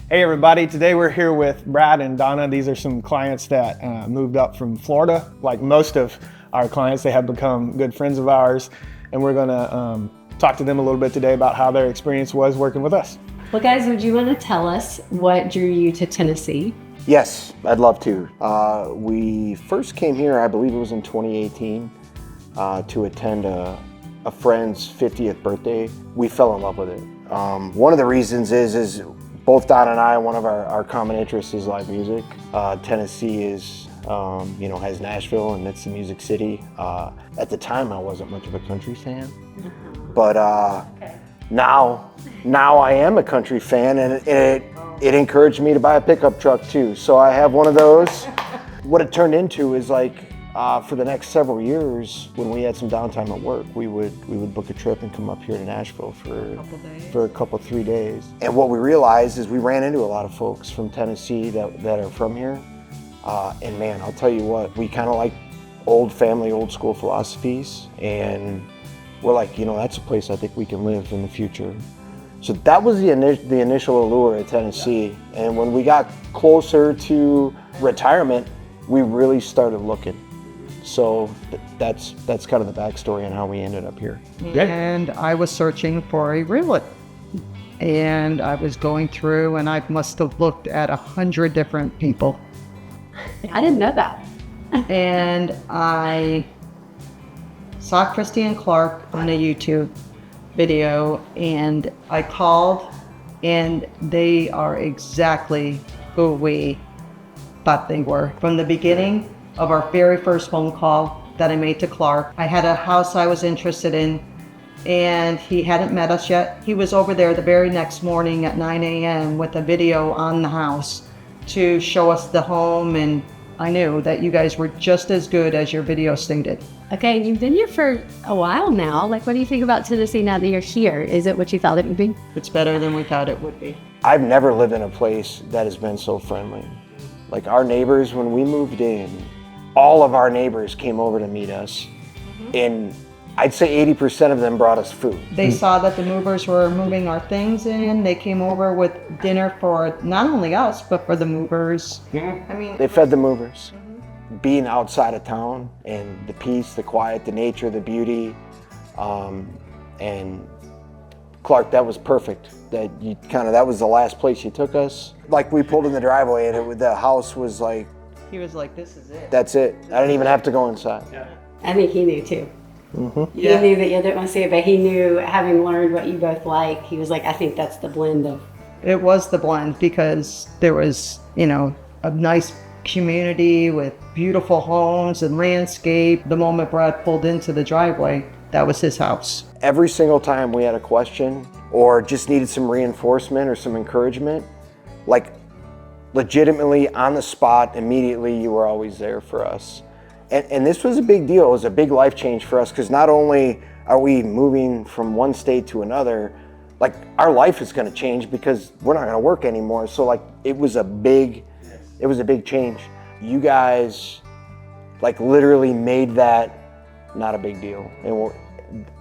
Hey everybody, today we're here with Brad and Donna. These are some clients that moved up from Florida. Like most of our clients, they have become good friends of ours, and we're gonna talk to them a little bit today about how their experience was working with us. Well guys, would you want to tell us what drew you to Tennessee? Yes, I'd love to. We first came here, I believe it was in 2018, to attend a friend's 50th birthday. We fell in love with it. One of the reasons is both Donna and I, one of our common interests is live music. Tennessee is, has Nashville, and it's a music city. At the time, I wasn't much of a country fan, but now I am a country fan, and it encouraged me to buy a pickup truck too. So I have one of those. What it turned into is for the next several years, when we had some downtime at work, we would book a trip and come up here to Nashville for a couple 3 days. And what we realized is we ran into a lot of folks from Tennessee that are from here. And man, I'll tell you what, we kind of like old family, old school philosophies. And we're like, that's a place I think we can live in the future. So that was the initial allure at Tennessee. And when we got closer to retirement, we really started looking. So that's kind of the backstory on how we ended up here. And I was searching for a realtor. And I was going through, and I must have looked at 100 different people. I didn't know that. And I saw Christy and Clark on a YouTube video, and I called, and they are exactly who we thought they were. From the beginning of our very first phone call that I made to Clark, I had a house I was interested in, and he hadn't met us yet. He was over there the very next morning at 9 a.m. with a video on the house to show us the home, and I knew that you guys were just as good as your video stated. Okay, you've been here for a while now. What do you think about Tennessee now that you're here? Is it what you thought it would be? It's better than we thought it would be. I've never lived in a place that has been so friendly. Like our neighbors, when we moved in, all of our neighbors came over to meet us, and I'd say 80% of them brought us food. They saw that the movers were moving our things in. They came over with dinner for not only us, but for the movers. I mean, they fed the movers. Being outside of town and the peace, the quiet, the nature, the beauty, and Clark, that was perfect. That was the last place you took us. Like we pulled in the driveway, and the house was like. He was like, "This is it." That's it. I didn't even have to go inside. Yeah. I think he knew too. Mm-hmm. He knew that you didn't want to see it, but he knew, having learned what you both like, he was like, I think that's the blend of. It was the blend, because there was, a nice community with beautiful homes and landscape. The moment Brad pulled into the driveway, that was his house. Every single time we had a question or just needed some reinforcement or some encouragement, like legitimately on the spot, immediately, you were always there for us. And this was a big deal. It was a big life change for us, because not only are we moving from one state to another, like our life is going to change because we're not going to work anymore. So it was a big change. You guys literally made that not a big deal. And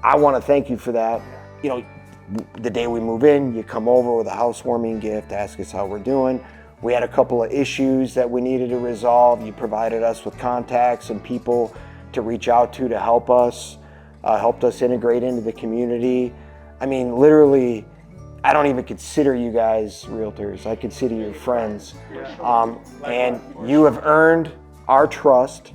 I want to thank you for that. The day we move in, you come over with a housewarming gift, ask us how we're doing. We had a couple of issues that we needed to resolve. You provided us with contacts and people to reach out to help us, helped us integrate into the community. I mean, literally, I don't even consider you guys realtors. I consider you friends. And you have earned our trust.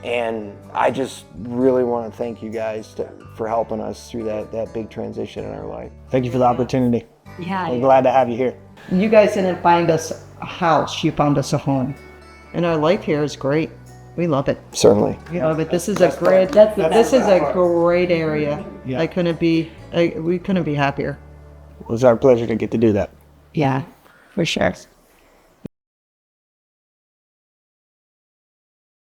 And I just really want to thank you guys for helping us through that big transition in our life. Thank you for the opportunity. Yeah. I'm glad to have you here. You guys didn't find us a house, you found us a home. And our life here is great. We love it. Certainly. We love it. This is a great area. Yeah. We couldn't be happier. It was our pleasure to get to do that. Yeah, for sure.